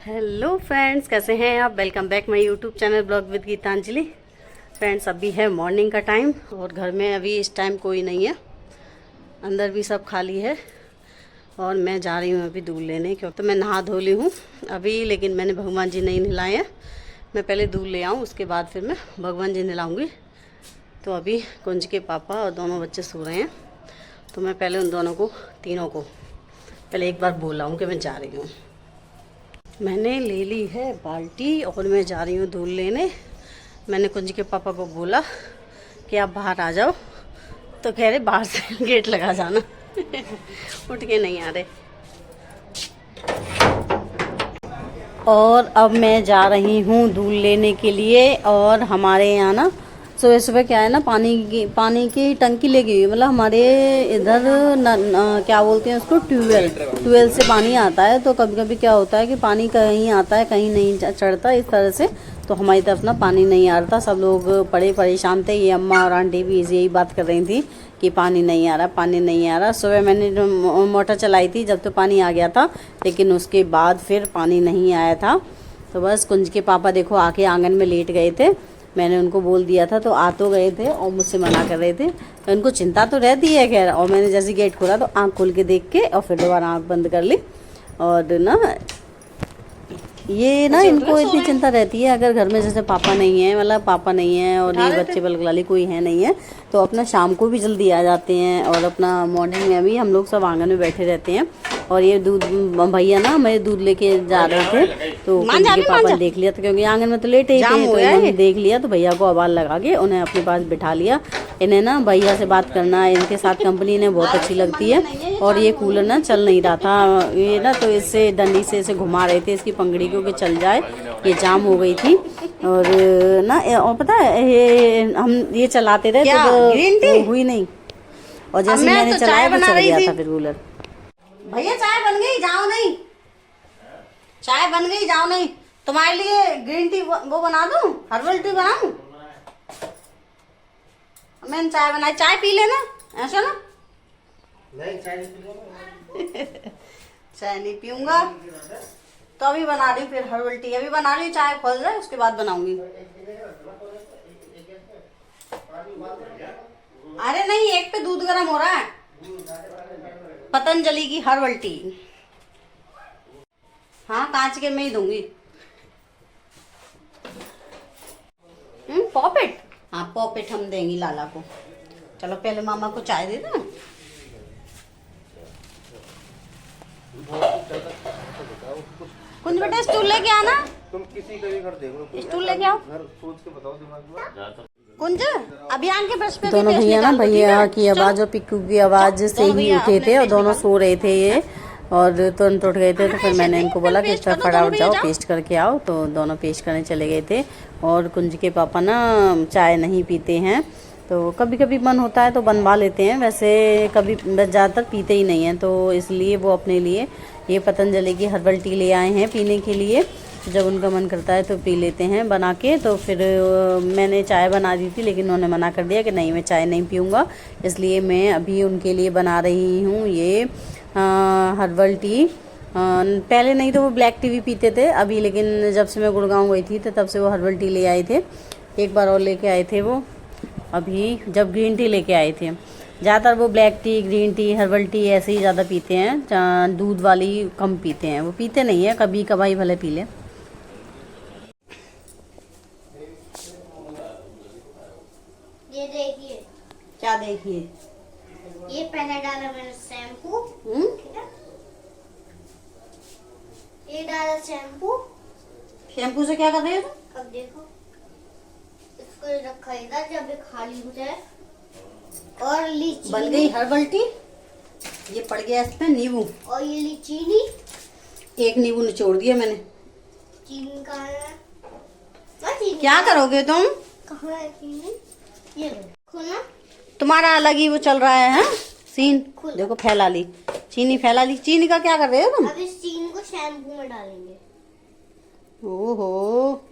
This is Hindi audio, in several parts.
हेलो फ्रेंड्स, कैसे हैं आप। Welcome back my YouTube channel blog with Geetanjali. Friends, अभी है मॉर्निंग का टाइम और घर में अभी इस टाइम कोई नहीं है, अंदर भी सब खाली है और मैं जा रही हूँ अभी दूध लेने। क्यों तो मैं नहा धो ली हूँ अभी, लेकिन मैंने भगवान जी नहीं नहलाए हैं। मैं पहले दूध ले आऊँ, उसके बाद फिर मैं भगवान जी नहलाऊँगी। तो अभी कुंज के पापा और दोनों बच्चे सो रहे हैं, तो मैं पहले उन दोनों को, तीनों को पहले एक बार बोला हूँ कि मैं जा रही हूँ। मैंने ले ली है बाल्टी और मैं जा रही हूँ दूध लेने। मैंने कुंज के पापा को बोला कि आप बाहर आ जाओ, तो कह रहे बाहर से गेट लगा जाना। उठ के नहीं आ रहे। और अब मैं जा रही हूँ दूध लेने के लिए। और हमारे यहाँ ना सुबह सुबह क्या है ना, पानी की टंकी लगी हुई, मतलब हमारे इधर क्या बोलते हैं उसको, ट्यूबवेल से पानी आता है। तो कभी कभी क्या होता है कि पानी कहीं आता है कहीं नहीं चढ़ता, इस तरह से। तो हमारी तरफ ना पानी नहीं आ रहा था, सब लोग बड़े परेशान थे। ये अम्मा और आंटी भी यही बात कर रही थी कि पानी नहीं आ रहा, पानी नहीं आ रहा। सुबह मैंने मोटर चलाई थी जब तो पानी आ गया था, लेकिन उसके बाद फिर पानी नहीं आया था। तो बस कुंज के पापा देखो आके आंगन में लेट गए थे। मैंने उनको बोल दिया था तो आ तो गए थे और मुझसे मना कर रहे थे। तो उनको चिंता तो रहती है खैर। और मैंने जैसे गेट खोला तो आँख खोल के देख के और फिर दोबारा आँख बंद कर ली। और ना ये ना इनको इतनी चिंता रहती है, अगर घर में जैसे पापा नहीं है, मतलब पापा नहीं है और ये बच्चे बलगलाली कोई है नहीं है, तो अपना शाम को भी जल्दी आ जाते हैं और अपना मॉर्निंग में भी हम लोग सब आंगन में बैठे रहते हैं। और ये दूध भैया ना मेरे दूध लेके जा रहे थे, तो कुंज के पापा ने देख लिया था, क्योंकि आंगन में तो लेटे ही थे, तो इन्होंने देख लिया तो भैया को आवाज़ लगा के उन्हें अपने पास बिठा लिया। इन्हें ना भैया से बात करना, इनके साथ कंपनी इन्हें बहुत अच्छी लगती है। और ये कूलर ना चल नहीं रहा था, ये ना तो इससे डंडी से इसे घुमा रहे थे, इसकी पंगड़ी को कि चल जाए, ये जाम हो गई थी। और ना और पता है हम ये चलाते रहे तो हुई नहीं, और जैसे मैंने चलाया तो चल गया था फिर कूलर। भैया चाय बन गई, जाओ नहीं, चाय बन गई, जाओ नहीं। तुम्हारे लिए ग्रीन टी वो बना दूं, हर्बल टी बनाऊं? मैंने चाय बनाई, चाय पी लेना, ऐसा ना। नहीं चाय नहीं पीऊंगा। चाय नहीं पीऊंगा तो अभी बना रही हूँ फिर हर्बल टी। अभी बना रही हूँ, चाय खोल जाए उसके बाद बनाऊंगी। अरे नहीं, एक पे दूध गर्म हो रहा है, पतंजलि की हर्बल टी। हाँ, कांच के में ही दूंगी। पॉपेट, हाँ पॉपेट हम देंगी लाला को। चलो पहले मामा को चाय दे दो। कुंज बेटा स्टूल लेके आना, तुम किसी का भी घर देख लो, स्टूल लेके आओ। घर सोच के बताओ दिमाग में। कुंज अभियान के ब्रश पे दोनों भैया ना, भैया की आवाज और पिक्कू की आवाज से ही उठे थे और दोनों सो रहे थे ये, और तुरंत उठ गए थे। तो फिर मैंने इनको बोला कि इसका फटाफट जाओ पेस्ट करके आओ, तो दोनों पेस्ट करने चले गए थे। और कुंज के पापा ना चाय नहीं पीते हैं, तो कभी कभी मन होता है तो बनवा लेते हैं, वैसे कभी ज़्यादातर पीते ही नहीं हैं। तो इसलिए वो अपने लिए ये पतंजलि की हर्बल टी ले आए हैं पीने के लिए। जब उनका मन करता है तो पी लेते हैं बना के। तो फिर मैंने चाय बना दी थी, लेकिन उन्होंने मना कर दिया कि नहीं मैं चाय नहीं पीऊँगा, इसलिए मैं अभी उनके लिए बना रही हूँ ये हर्बल टी। पहले नहीं तो वो ब्लैक टी भी पीते थे अभी, लेकिन जब से मैं गुड़गांव गई थी तो तब से वो हर्बल टी ले आए थे। एक बार और लेके आए थे वो अभी, जब ग्रीन टी लेके आए थे। ज़्यादातर वो black T, green tea, herbal tea ऐसे ही ज़्यादा पीते हैं, दूध वाली कम पीते हैं। वो पीते नहीं है, कभी कभाई भले पी ले। ये देखिए, क्या देखिए, ये पहले डाला मैंने शैम्पू, ठीक है, ये डाला शैम्पू। शैम्पू से क्या कर रहे हो तुम? अब देखो, इसको रखा इधर जब ये खाली हो जाए। और ली चीनी, बन गई हर्बल टी। ये पड़ गया इसमें नींबू, और ये ली चीनी। एक नींबू निचोड़ दिया मैंने। चीनी कहाँ है? चीनी क्या करोगे तुम? कहाँ है चीनी? ये खोला, तुम्हारा अलग ही वो चल रहा है सीन। देखो फैला ली चीनी, फैला ली चीनी का क्या कर रहे हो तुम? अब इस चीनी को शैम्पू में डालेंगे। ओहो,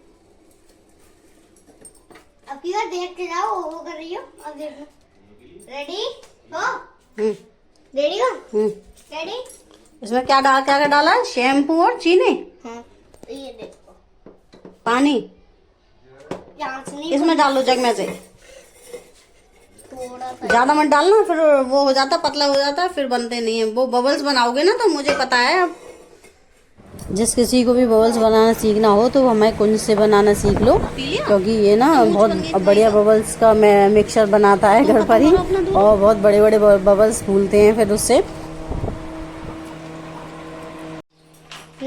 अब की बार देख के जाओ वो कर रही हो। अब देखो, रेडी हो, रेडी हो, रेडी। इसमें क्या डाला है? शैम्पू और चीनी। हाँ, पानी यहाँ से नहीं, इसमें डालो जग में से। थोड़ा सा। ज्यादा मत डालना, फिर वो हो जाता पतला हो जाता है, फिर बनते नहीं है। वो बबल्स बनाओगे ना तो मुझे पता है। अब जिस किसी को भी बबल्स बनाना सीखना हो तो हमें कुंज से बनाना सीख लो, क्योंकि ये ना बहुत बढ़िया बबल्स का मिक्सचर बनाता है घर पर ही, और बहुत बड़े बड़े बबल्स फूलते हैं फिर उससे।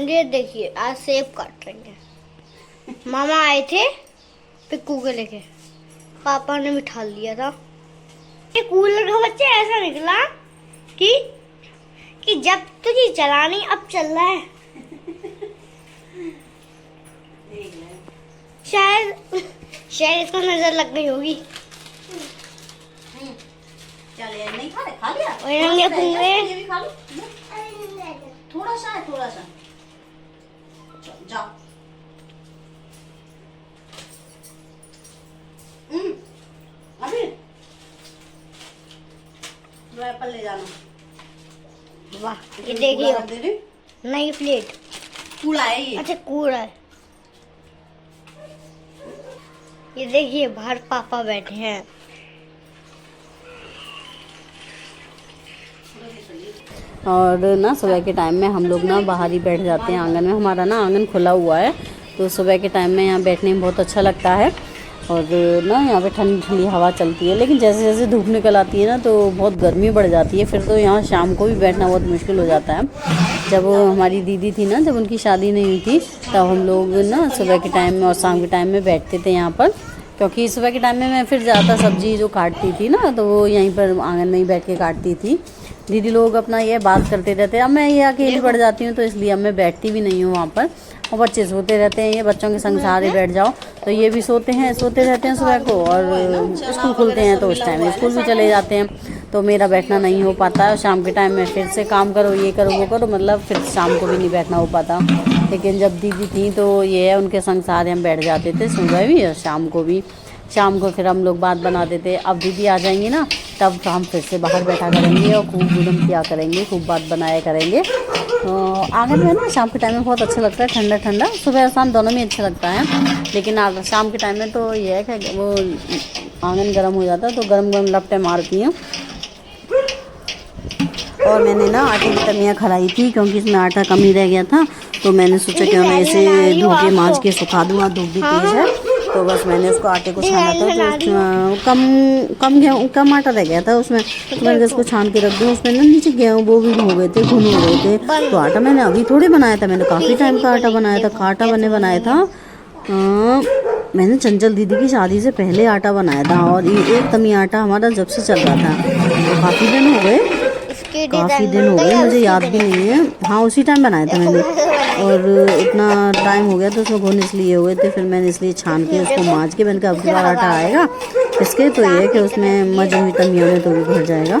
ये देखिए आज सेब काट रहे हैं। मामा आए थे पिक्कू के लेके, पापा ने बिठा लिया था। ये कूलर का बच्चा ऐसा निकला कि जब तुझे चलानी अब चल रहा है। शायद इसको नजर लग गई होगी। नहीं खा लिया और रंगे पुंगे ये भी खा लो। थोड़ा सा है, थोड़ा सा। जाओ। अभी दो एप्पल ले जाना। वाह ये देखिए दे रही नई प्लेट। कूड़ा है ये। अच्छा कूड़ा है। ये देखिए बाहर पापा बैठे हैं। और ना सुबह के टाइम में हम लोग ना बाहर ही बैठ जाते हैं आंगन में। हमारा ना आंगन खुला हुआ है, तो सुबह के टाइम में यहाँ बैठने में बहुत अच्छा लगता है। और ना यहाँ पे ठंडी ठंडी हवा चलती है, लेकिन जैसे जैसे धूप निकल आती है ना तो बहुत गर्मी बढ़ जाती है। फिर तो यहाँ शाम को भी बैठना बहुत मुश्किल हो जाता है। जब हमारी दीदी थी ना, जब उनकी शादी नहीं हुई थी, तब हम लोग ना सुबह के टाइम में और शाम के टाइम में बैठते थे यहाँ पर, क्योंकि सुबह के टाइम में मैं फिर ज़्यादा सब्जी जो काटती थी ना तो वो यहीं पर आंगन में ही बैठ के काटती थी। दीदी लोग अपना ये बात करते रहते हैं। अब मैं ये अकेली पड़ जाती हूँ तो इसलिए अब मैं बैठती भी नहीं हूँ वहाँ पर। और बच्चे सोते रहते हैं, ये बच्चों के संग सहारे बैठ जाओ तो ये भी सोते रहते हैं सुबह को। और स्कूल खुलते हैं तो उस टाइम स्कूल भी चले जाते हैं, तो मेरा बैठना नहीं हो पाता है। शाम के टाइम में फिर से काम करो, ये करो वो करो, मतलब फिर शाम को भी नहीं बैठना हो पाता। लेकिन जब दीदी थी तो ये है, उनके संग सहारे हम बैठ जाते थे सुबह भी और शाम को भी। शाम को फिर हम लोग बात बनाते थे। अब दीदी आ जाएंगी ना तब हम फिर से बाहर बैठा करेंगे और खूब गुदम किया करेंगे, खूब बात बनाया करेंगे। तो आंगन में ना शाम के टाइम में बहुत अच्छा लगता है, ठंडा ठंडा। सुबह और शाम दोनों में अच्छा लगता है, लेकिन शाम के टाइम में तो ये है कि वो आंगन गर्म हो जाता है तो गर्म गर्म लपटें मारती हैं। और मैंने ना आटे की तमियाँ खलाई थी, क्योंकि इसमें आटा कम ही रह गया था, तो मैंने सोचा कि मैं इसे धो के माँज के सुखा दूँगा। धूप भी तेज़ है तो बस मैंने उसको आटे को छाना था, तो कम आटा रह गया था उसमें, तो मैंने उसको छान के रख दिया। उसमें ना नीचे गेहूँ वो भी हो गए थे, घुन हो गए थे। तो आटा मैंने अभी थोड़ी बनाया था, मैंने काफ़ी टाइम का आटा बनाया था, खाटा बनाया था। मैंने चंचल दीदी की शादी से पहले आटा बनाया था, और ये एक तमी आटा हमारा जब से चल रहा था, तो काफ़ी दिन हो गए, मुझे याद भी नहीं है। हाँ उसी टाइम बनाया था मैंने, और इतना टाइम हो गया तो उसमें घुन इसलिए हुए थे। फिर मैंने इसलिए छान के उसको माँज के मैंने कहा अब की बार आटा आएगा इसके, तो ये है कि उसमें मजे हुई तमियों में तो भी भर जाएगा।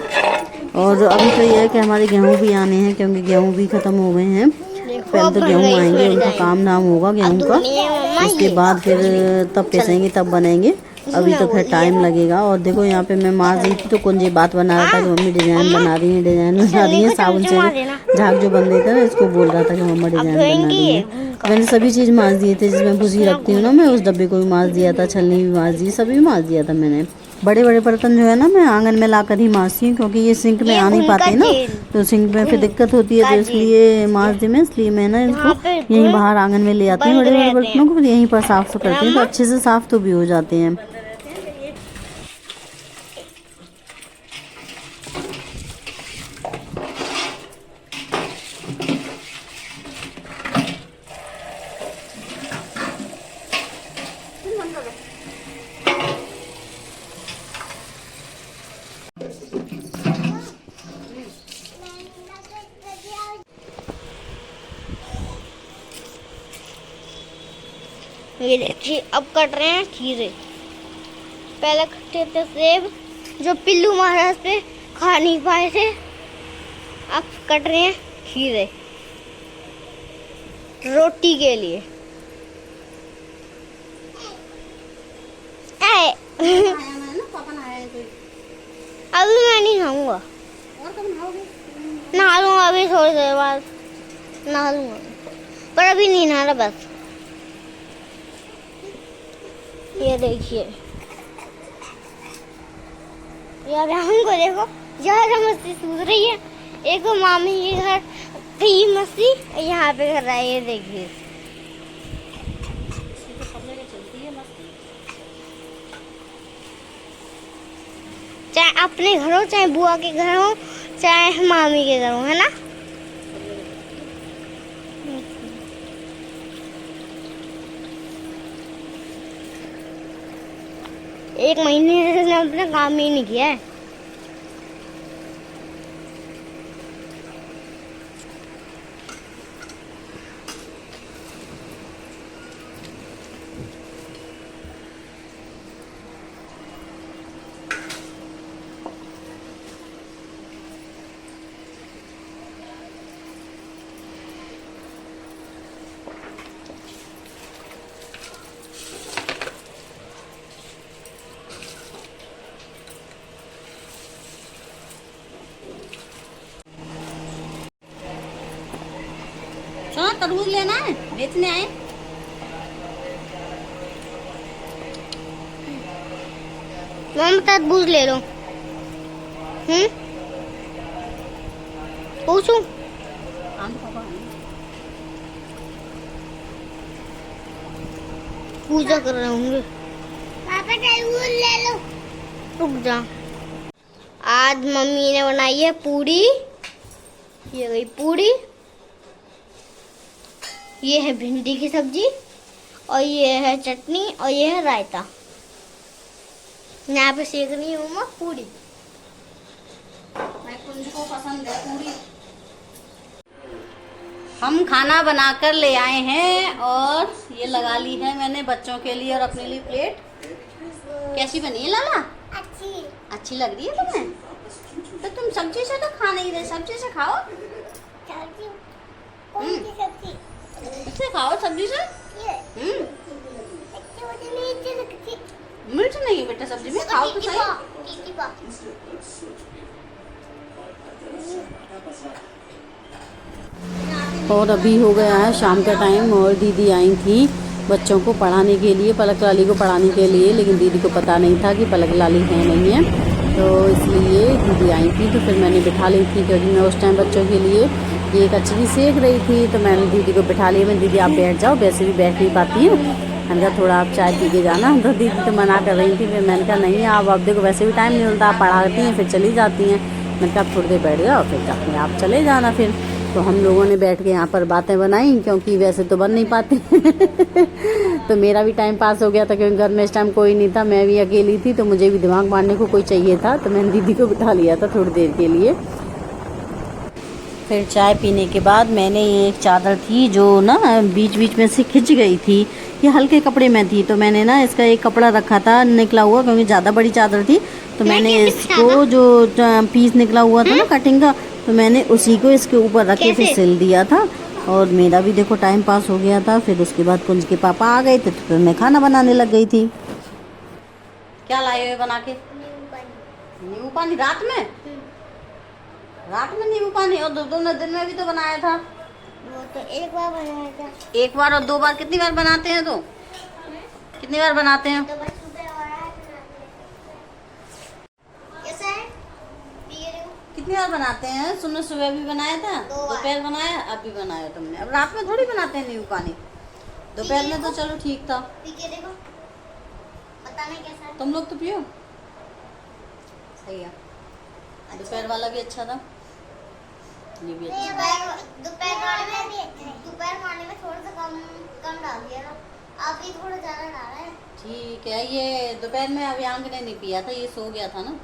और अभी तो ये है कि हमारे गेहूँ भी आने हैं, क्योंकि गेहूँ भी ख़त्म हो गए हैं। पहले तो गेहूँ आएंगे, उनका काम नाम होगा गेहूँ का, उसके बाद फिर तब पिसेंगे तब बनेंगे। अभी तो फिर टाइम लगेगा। और देखो यहाँ पे मैं मार रही थी तो कुंजी बात बना रहा था कि मम्मी डिजाइन बना रही है, साबुन से झाग जो बन रही था ना इसको बोल रहा था कि मम्मा डिजाइन बना रही है। मैंने सभी चीज़ माँज दिए थे, जिसमें भूसी रखती हूँ ना मैं, उस डब्बे को भी माँज दिया था, छलनी भी माँज दी, सभी माँज दिया था मैंने। बड़े बड़े बर्तन जो है ना मैं आंगन में ला कर ही माँजती हूँ, क्योंकि ये सिंक में आ नहीं पाते ना, तो सिंक में फिर दिक्कत होती है, तो इसलिए माँजती मैं। इसलिए मैं ना इनको यहीं बाहर आंगन में ले आती हूँ बड़े बड़े बर्तनों को, फिर यहीं पर साफ़ करती हूँ, तो अच्छे से साफ़ तो भी हो जाते हैं। ये देखिए अब कट रहे हैं खीरे। पहले कटे थे सेब जो पिल्लू महाराज पे खा नहीं पाए थे, अब कट रहे हैं खीरे रोटी के लिए। अभी मैं नहीं खाऊंगा, नहा लूंगा अभी थोड़ी देर बाद, नहा लूंगा, पर अभी नहीं नहा रहा बस। ये देखिए, यार हमको देखो ज्यादा मस्ती सूझ रही है। एक मामी के घर की मस्ती यहाँ पे कर रहा है, ये देखिए। चाहे अपने घर हो, चाहे बुआ के घर हो, चाहे मामी के घर हो, है ना। एक महीने से इसने अपना काम ही नहीं किया है। सुनो, तरबूज लेना है, बेचने आए। मम्मी तरबूज ले लो। पूछूं? पूजा कर रहे होंगे। पापा तरबूज ले लो। रुक जा। आज मम्मी ने बनाई है पूरी। ये गई पूरी। ये है भिंडी की सब्जी और ये है चटनी और ये है रायता। यहाँ पे सेक रही हूँ मैं पूरी। को पसंद है पूरी। हम खाना बनाकर ले आए हैं और ये लगा ली है मैंने बच्चों के लिए और अपने लिए प्लेट। कैसी बनी है लाला? अच्छी लग रही है तुम्हें? तो तुम सब्जी से तो खा नहीं रहे, सब्जी से खाओ। इससे खाओ सब्जी से। मिर्च नहीं है बेटा सब्जी में, खाओ तो सही। और अभी हो गया है शाम का टाइम और दीदी आई थी बच्चों को पढ़ाने के लिए, पलक लाली को पढ़ाने के लिए, लेकिन दीदी को पता नहीं था कि पलक लाली है नहीं है, तो इसलिए दीदी आई थी। तो फिर मैंने बिठा ली थी क्योंकि मैं उस टाइम बच्चों के लिए ये कचरी सेक रही थी, तो मैंने दीदी को बिठा लिया। मैं दीदी आप बैठ जाओ, वैसे भी बैठ नहीं पाती हूँ। मैंने कहा थोड़ा आप चाय पी के जाना, तो दीदी तो मना कर रही थी। फिर मैंने कहा नहीं आप देखो वैसे भी टाइम नहीं मिलता, आप पढ़ाती हैं फिर चली जाती हैं। मैंने कहा आप थोड़ी देर बैठ जाओ फिर अपने आप चले जाना। फिर तो हम लोगों ने बैठ के यहाँ पर बातें बनाई क्योंकि वैसे तो बन नहीं पाती तो मेरा भी टाइम पास हो गया था क्योंकि घर में इस टाइम कोई नहीं था, मैं भी अकेली थी, तो मुझे भी दिमाग मारने को कोई चाहिए था, तो मैंने दीदी को बिठा लिया था थोड़ी देर के लिए। फिर चाय पीने के बाद मैंने ये एक चादर थी जो ना बीच बीच में से खिंच गई थी, ये हल्के कपड़े में थी, तो मैंने ना इसका एक कपड़ा रखा था निकला हुआ क्योंकि ज़्यादा बड़ी चादर थी, तो मैंने इसको जो पीस निकला हुआ था ना कटिंग का, तो मैंने उसी को इसके ऊपर रख के फिर सिल दिया था। और मेरा भी देखो टाइम पास हो गया था। फिर उसके बाद कुंज के पापा आ गए थे तो फिर मैं खाना बनाने लग गई थी। क्या लाए हुए बना के? नींबू पानी रात में? रात में नींबू पानी? और दोनों दिन में भी तो बनाया था। वो तो एक बार बनाया था। एक बार और दो बार? कितनी बार बनाते हैं? तो कितनी बार बनाते हैं? तो बस सुबह और रात बनाते हैं। कैसा है? कितनी बार बनाते हैं? सुबह भी बनाया था, दोपहर बनाया, अब भी बनाया तुमने। अब रात में थोड़ी बनाते हैं नींबू पानी, दोपहर में तो चलो ठीक था। पी के देखो, पता नहीं कैसा है। तुम लोग तो पियो, सही है। दोपहर वाला भी अच्छा था, ये भी अच्छा। दोपहर वाले में थोड़ा सा कम डाल दिया था, आप भी थोड़ा ज्यादा डाला है। ठीक है। ये दोपहर में अभियांग ने नहीं पिया था, ये सो गया था ना।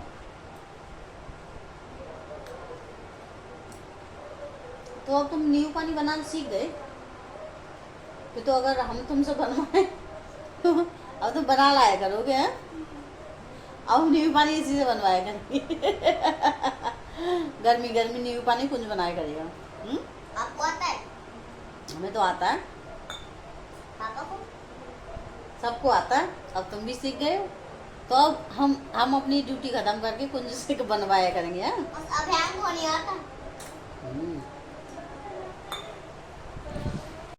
तो अब तुम नींबू पानी बनाना सीख गए। फिर तो अगर हम तुमसे बनवाए तो अब तुम बना लाया करोगे। हैं? अब नींबू पानी इसी से बनवाया करेंगे गर्मी गर्मी नींबू पानी कुछ बनाया करेगा। आपको आता है? हमें तो आता है, पापा को सबको आता है। अब तुम भी सीख गए हो, तो अब हम अपनी ड्यूटी खत्म करके कुछ से बनवाया करेंगे। अभियान को नहीं आता।